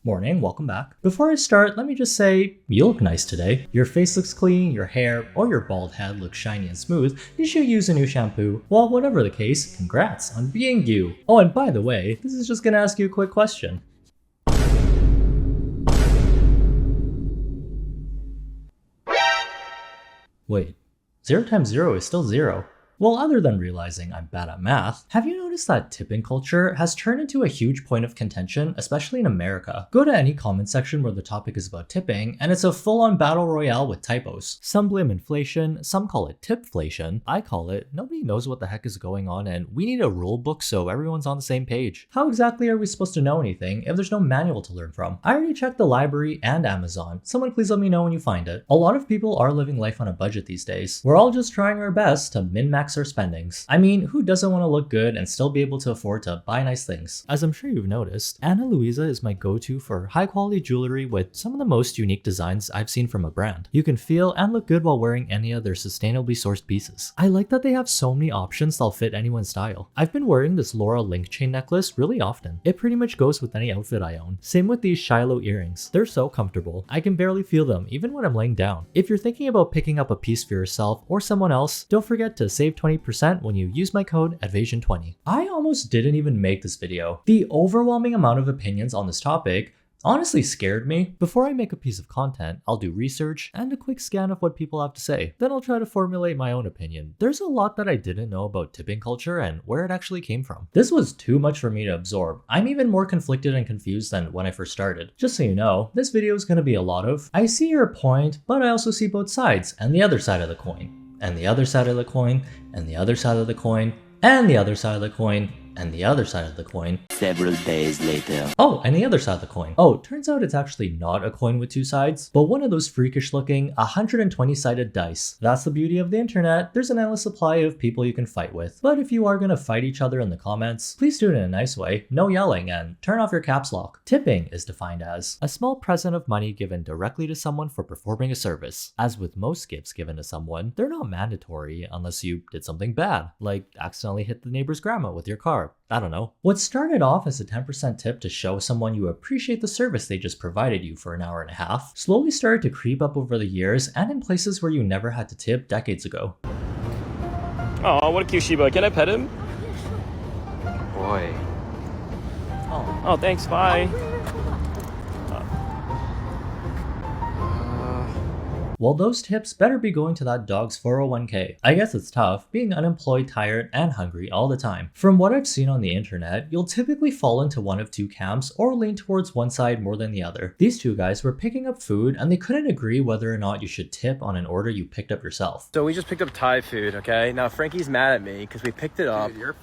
Morning, welcome back. Before I start, let me just say, you look nice today. Your face looks clean, your hair or your bald head looks shiny and smooth. You should use a new shampoo. Well, whatever the case, congrats on being you. Oh, and by the way, this is just gonna ask you a quick question. Wait, 0 times 0 is still 0. Well, other than realizing I'm bad at math, have you noticed that tipping culture has turned into a huge point of contention, especially in America? Go to any comment section where the topic is about tipping, and it's a full-on battle royale with typos. Some blame inflation, some call it tipflation. I call it nobody knows what the heck is going on and we need a rule book so everyone's on the same page. How exactly are we supposed to know anything if there's no manual to learn from? I already checked the library and Amazon. Someone please let me know when you find it. A lot of people are living life on a budget these days. We're all just trying our best to min-max our spendings. I mean, who doesn't want to look good and still be able to afford to buy nice things? As I'm sure you've noticed, Ana Luisa is my go-to for high quality jewelry with some of the most unique designs I've seen from a brand. You can feel and look good while wearing any of their sustainably sourced pieces. I like that they have so many options that'll fit anyone's style. I've been wearing this Laura link chain necklace really often. It pretty much goes with any outfit I own. Same with these Shiloh earrings. They're so comfortable. I can barely feel them even when I'm laying down. If you're thinking about picking up a piece for yourself or someone else, don't forget to save 20% when you use my code Edvasian20. I almost didn't even make this video. The overwhelming amount of opinions on this topic honestly scared me. Before I make a piece of content, I'll do research and a quick scan of what people have to say. Then I'll try to formulate my own opinion. There's a lot that I didn't know about tipping culture and where it actually came from. This was too much for me to absorb. I'm even more conflicted and confused than when I first started. Just so you know, this video is going to be a lot of, I see your point, but I also see both sides and the other side of the coin. And the other side of the coin, and the other side of the coin, and the other side of the coin, and the other side of the coin. Several days later. Oh, and the other side of the coin. Oh, turns out it's actually not a coin with two sides, but one of those freakish looking 120-sided dice. That's the beauty of the internet. There's an endless supply of people you can fight with. But if you are gonna fight each other in the comments, please do it in a nice way, no yelling, and turn off your caps lock. Tipping is defined as a small present of money given directly to someone for performing a service. As with most gifts given to someone, they're not mandatory unless you did something bad, like accidentally hit the neighbor's grandma with your car. I don't know. What started off as a 10% tip to show someone you appreciate the service they just provided you for an hour and a half, slowly started to creep up over the years and in places where you never had to tip decades ago. Oh, what a cute Shiba. Can I pet him? Boy. Oh, thanks. Bye. Well, those tips better be going to that dog's 401k. I guess it's tough, being unemployed, tired, and hungry all the time. From what I've seen on the internet, you'll typically fall into one of two camps or lean towards one side more than the other. These two guys were picking up food and they couldn't agree whether or not you should tip on an order you picked up yourself. So we just picked up Thai food, okay? Now Frankie's mad at me because we picked it up. Dude, you're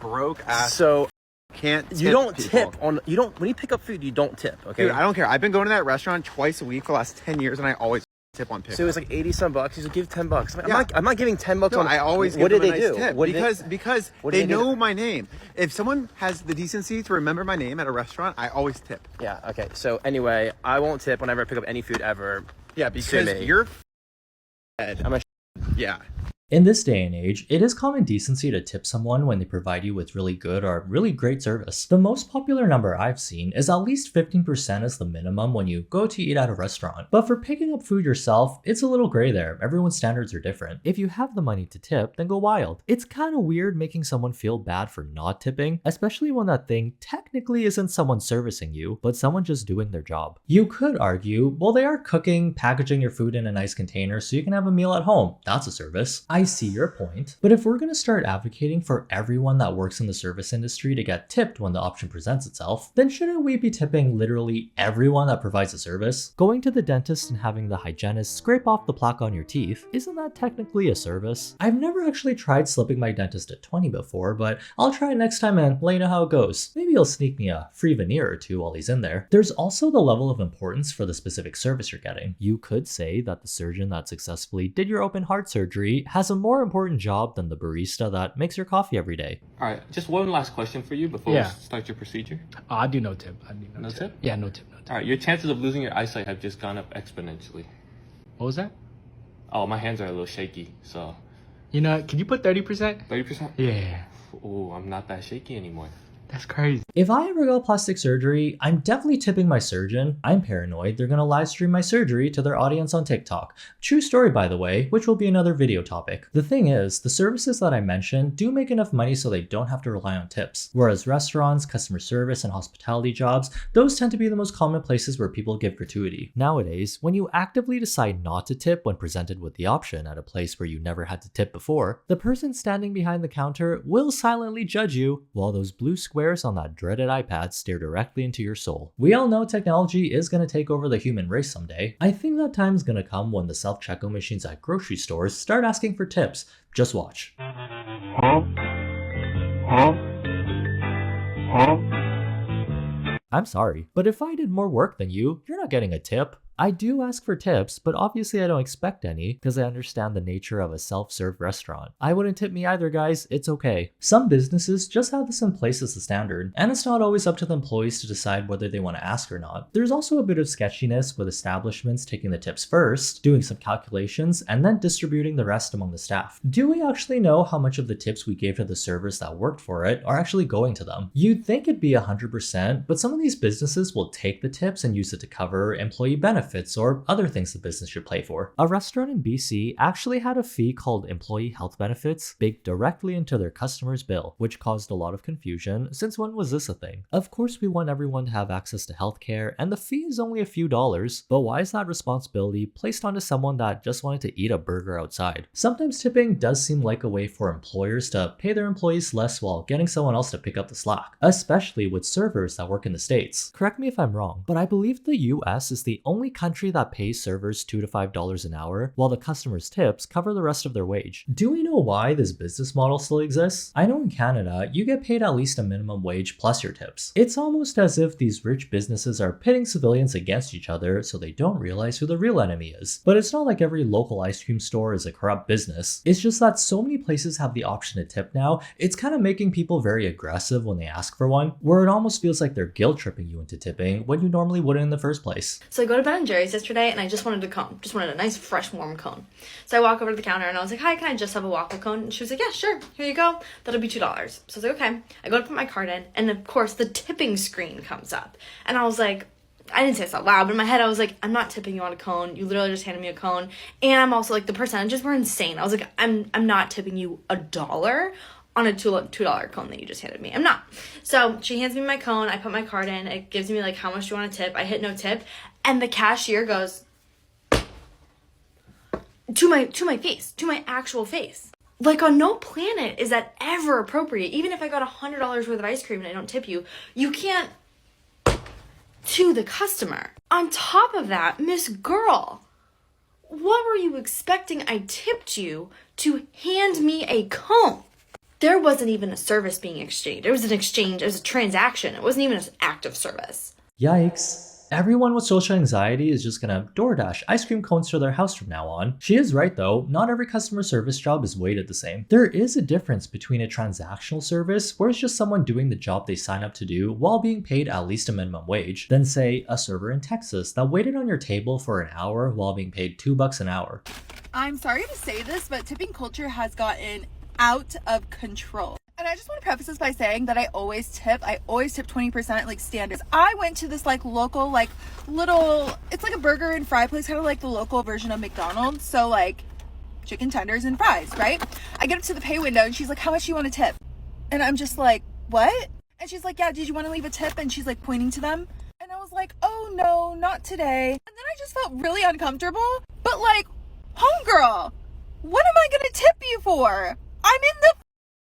broke ass. So Can't tip you don't people. tip on when you pick up food, you don't tip, okay? Dude, I don't care. I've been going to that restaurant twice a week for the last 10 years and I always tip on pickup. So it was like 80 some bucks. He's like, give 10 bucks. I'm, Yeah. like, I'm not giving 10 bucks No, on. I always What give did them they a nice do? tip What did because what did they they do? know my name. If someone has the decency to remember my name at a restaurant, I always tip. Yeah, okay. So anyway, I won't tip whenever I pick up any food ever. Yeah, Sue because me. you're dead. I'm a Yeah. In this day and age, it is common decency to tip someone when they provide you with really good or really great service. The most popular number I've seen is at least 15% is the minimum when you go to eat at a restaurant. But for picking up food yourself, it's a little gray there. Everyone's standards are different. If you have the money to tip, then go wild. It's kind of weird making someone feel bad for not tipping, especially when that thing technically isn't someone servicing you, but someone just doing their job. You could argue, well, they are cooking, packaging your food in a nice container so you can have a meal at home. That's a service. I see your point, but if we're going to start advocating for everyone that works in the service industry to get tipped when the option presents itself, then shouldn't we be tipping literally everyone that provides a service? Going to the dentist and having the hygienist scrape off the plaque on your teeth, isn't that technically a service? I've never actually tried slipping my dentist at 20 before, but I'll try it next time and let you know how it goes. Maybe he'll sneak me a free veneer or two while he's in there. There's also the level of importance for the specific service you're getting. You could say that the surgeon that successfully did your open heart surgery has a more important job than the barista that makes your coffee every day. All right, just one last question for you before Yeah. we start your procedure. I do no tip. I do No tip? Yeah, no tip, no tip. All right, your chances of losing your eyesight have just gone up exponentially. What was that? Oh, my hands are a little shaky, so You know, can you put 30%? 30%? Yeah. Oh, I'm not that shaky anymore. That's crazy. If I ever got plastic surgery, I'm definitely tipping my surgeon. I'm paranoid they're gonna live stream my surgery to their audience on TikTok. True story, by the way, which will be another video topic. The thing is, the services that I mentioned do make enough money so they don't have to rely on tips. Whereas restaurants, customer service, and hospitality jobs, those tend to be the most common places where people give gratuity. Nowadays, when you actively decide not to tip when presented with the option at a place where you never had to tip before, the person standing behind the counter will silently judge you, while those blue squares on that dreaded iPad stare directly into your soul. We all know technology is going to take over the human race someday. I think that time's going to come when the self-checkout machines at grocery stores start asking for tips. Just watch. I'm sorry, but if I did more work than you, you're not getting a tip. I do ask for tips, but obviously I don't expect any because I understand the nature of a self-serve restaurant. I wouldn't tip me either, guys. It's okay. Some businesses just have this in place as a standard, and it's not always up to the employees to decide whether they want to ask or not. There's also a bit of sketchiness with establishments taking the tips first, doing some calculations, and then distributing the rest among the staff. Do we actually know how much of the tips we gave to the servers that worked for it are actually going to them? You'd think it'd be 100%, but some of these businesses will take the tips and use it to cover employee benefits or other things the business should pay for. A restaurant in BC actually had a fee called employee health benefits baked directly into their customer's bill, which caused a lot of confusion since when was this a thing? Of course we want everyone to have access to healthcare, and the fee is only a few dollars, but why is that responsibility placed onto someone that just wanted to eat a burger outside? Sometimes tipping does seem like a way for employers to pay their employees less while getting someone else to pick up the slack, especially with servers that work in the States. Correct me if I'm wrong, but I believe the US is the only country that pays servers $2 to $5 an hour, while the customer's tips cover the rest of their wage. Do we know why this business model still exists? I know in Canada, you get paid at least a minimum wage plus your tips. It's almost as if these rich businesses are pitting civilians against each other so they don't realize who the real enemy is. But it's not like every local ice cream store is a corrupt business. It's just that so many places have the option to tip now, it's kind of making people very aggressive when they ask for one, where it almost feels like they're guilt tripping you into tipping when you normally wouldn't in the first place. So I go to Ben & Jerry's yesterday and I just wanted a cone. Just wanted a nice, fresh, warm cone. So I walk over to the counter and I was like, hi, can I just have a waffle cone? And she was like, yeah, sure. Here you go. That'll be $2. So I was like, okay. I go to put my card in and of course the tipping screen comes up. And I was like, I didn't say this out loud, but in my head I was like, I'm not tipping you on a cone. You literally just handed me a cone. And I'm also like, the percentages were insane. I was like, I'm not tipping you $1 on a $2 cone that you just handed me. I'm not. So she hands me my cone. I put my card in. It gives me like, how much do you want to tip? I hit no tip. And the cashier goes to my face, to my actual face. Like on no planet is that ever appropriate. Even if I got $100 worth of ice cream and I don't tip you, you can't to the customer. On top of that, Miss Girl, what were you expecting I tipped you to hand me a cone? There wasn't even a service being exchanged. It was an exchange, it was a transaction. It wasn't even an act of service. Yikes. Everyone with social anxiety is just gonna DoorDash ice cream cones to their house from now on. She is right though, not every customer service job is weighted the same. There is a difference between a transactional service, where it's just someone doing the job they sign up to do while being paid at least a minimum wage, than say a server in Texas that waited on your table for an hour while being paid $2 an hour. I'm sorry to say this, but tipping culture has gotten out of control. And I just want to preface this by saying that I always tip 20% like standards. I went to this like local like little, it's like a burger and fry place, kind of like the local version of McDonald's. So like chicken tenders and fries, right? I get up to the pay window and she's like, how much do you want to tip? And I'm just like, what? And she's like, yeah, did you want to leave a tip? And she's like pointing to them. And I was like, oh no, not today. And then I just felt really uncomfortable. But like, homegirl, what am I going to tip you for? I'm in the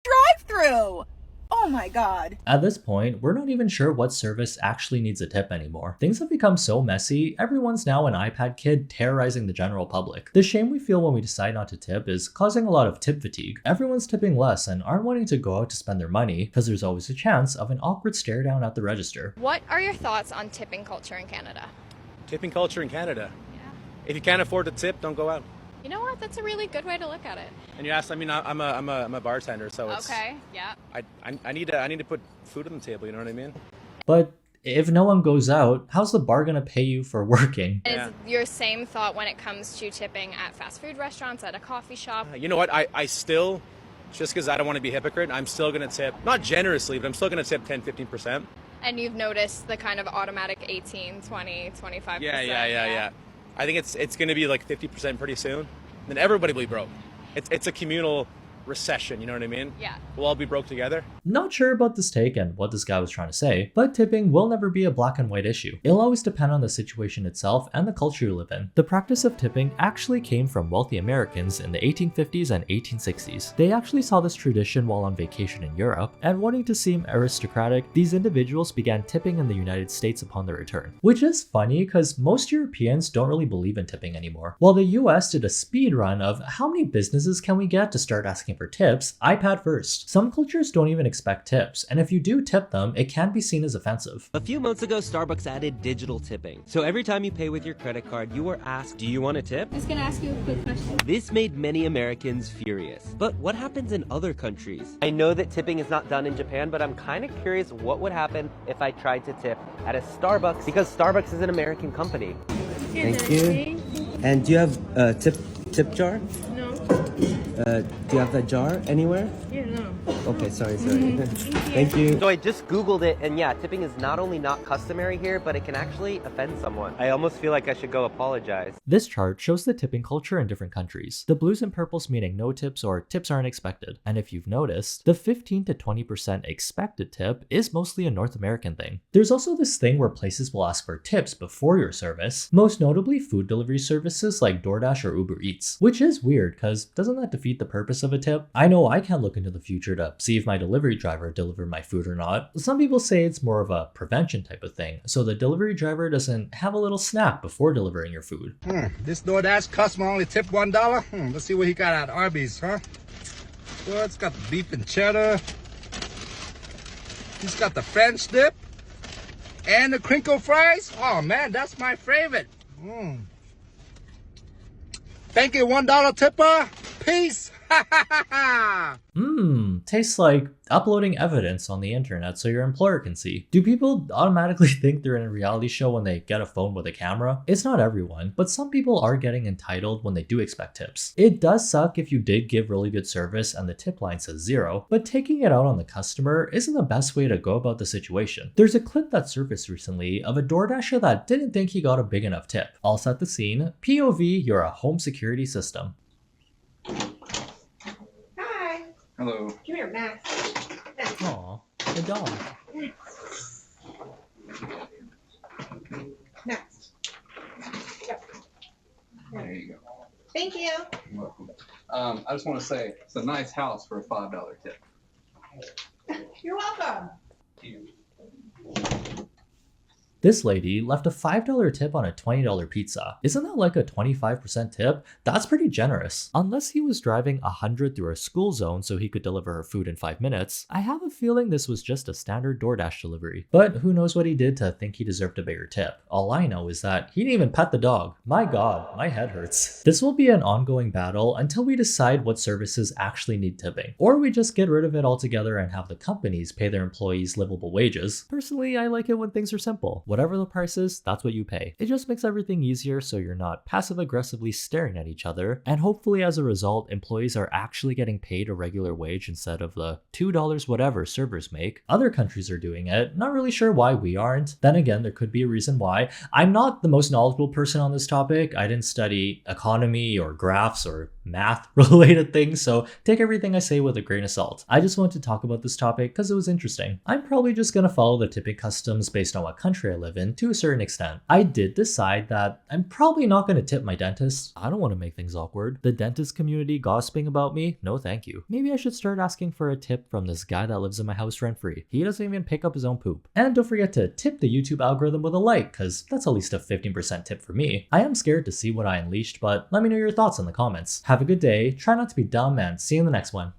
drive-through. Oh my god. At this point, we're not even sure what service actually needs a tip anymore. Things have become so messy, everyone's now an iPad kid terrorizing the general public. The shame we feel when we decide not to tip is causing a lot of tip fatigue. Everyone's tipping less and aren't wanting to go out to spend their money because there's always a chance of an awkward stare down at the register. What are your thoughts on tipping culture in Canada? Tipping culture in Canada? Yeah. If you can't afford to tip, don't go out. You know what? That's a really good way to look at it. And you asked, I mean, I'm a bartender, so it's... Okay, yeah. I need to put food on the table, you know what I mean? But if no one goes out, how's the bar gonna pay you for working? Is your same thought when it comes to tipping at fast food restaurants, at a coffee shop? You know what? I still just because I don't want to be a hypocrite, I'm still going to tip, not generously, but I'm still going to tip 10, 15%. And you've noticed the kind of automatic 18, 20, 25%. Yeah. I think it's going to be like 50% pretty soon. Then everybody will be broke. It's a communal recession, you know what I mean? Yeah. We'll all be broke together. Not sure about this take and what this guy was trying to say, but tipping will never be a black and white issue. It'll always depend on the situation itself and the culture you live in. The practice of tipping actually came from wealthy Americans in the 1850s and 1860s. They actually saw this tradition while on vacation in Europe, and wanting to seem aristocratic, these individuals began tipping in the United States upon their return. Which is funny because most Europeans don't really believe in tipping anymore. While the US did a speed run of how many businesses can we get to start asking for tips, iPad first. Some cultures don't even expect tips, and if you do tip them, it can be seen as offensive. A few months ago, Starbucks added digital tipping. So every time you pay with your credit card, you are asked, do you want a tip? I was gonna ask you a quick question. This made many Americans furious. But what happens in other countries? I know that tipping is not done in Japan, but I'm kind of curious what would happen if I tried to tip at a Starbucks, because Starbucks is an American company. Thank you. And do you have a tip jar? No. Do you have that jar anywhere? Yeah, no. Okay, sorry. Thank you. So I just Googled it, and yeah, tipping is not only not customary here, but it can actually offend someone. I almost feel like I should go apologize. This chart shows the tipping culture in different countries. The blues and purples meaning no tips or tips aren't expected. And if you've noticed, the 15 to 20% expected tip is mostly a North American thing. There's also this thing where places will ask for tips before your service, most notably food delivery services like DoorDash or Uber Eats, which is weird because doesn't that defeat the purpose of a tip? I know I can't look into the future to see if my delivery driver delivered my food or not. Some people say it's more of a prevention type of thing, so the delivery driver doesn't have a little snack before delivering your food. This DoorDash customer only tipped $1? Let's see what he got at Arby's, huh? Well, it's got the beef and cheddar. He's got the French dip and the crinkle fries. Oh man, that's my favorite. Thank you, $1 tipper. Peace. Tastes like uploading evidence on the internet so your employer can see. Do people automatically think they're in a reality show when they get a phone with a camera? It's not everyone, but some people are getting entitled when they do expect tips. It does suck if you did give really good service and the tip line says 0, but taking it out on the customer isn't the best way to go about the situation. There's a clip that surfaced recently of a DoorDasher that didn't think he got a big enough tip. I'll set the scene. POV, you're a home security system. Hi. Hello. Come here, Max. Aw, the dog. Next. There you go. Thank you. You're welcome. I just want to say it's a nice house for a $5 tip. You're welcome. This lady left a $5 tip on a $20 pizza. Isn't that like a 25% tip? That's pretty generous. Unless he was driving 100 through a school zone so he could deliver her food in 5 minutes, I have a feeling this was just a standard DoorDash delivery. But who knows what he did to think he deserved a bigger tip. All I know is that he didn't even pet the dog. My god, my head hurts. This will be an ongoing battle until we decide what services actually need tipping. Or we just get rid of it altogether and have the companies pay their employees livable wages. Personally, I like it when things are simple. Whatever the price is, that's what you pay. It just makes everything easier so you're not passive-aggressively staring at each other, and hopefully as a result, employees are actually getting paid a regular wage instead of the $2 whatever servers make. Other countries are doing it, not really sure why we aren't. Then again, there could be a reason why. I'm not the most knowledgeable person on this topic. I didn't study economy or graphs or math related things, so take everything I say with a grain of salt. I just wanted to talk about this topic because it was interesting. I'm probably just gonna follow the tipping customs based on what country I live in to a certain extent. I did decide that I'm probably not gonna tip my dentist. I don't want to make things awkward. The dentist community gossiping about me? No thank you. Maybe I should start asking for a tip from this guy that lives in my house rent free. He doesn't even pick up his own poop. And don't forget to tip the YouTube algorithm with a like, because that's at least a 15% tip for me. I am scared to see what I unleashed, but let me know your thoughts in the comments. Have a good day, try not to be dumb, and see you in the next one.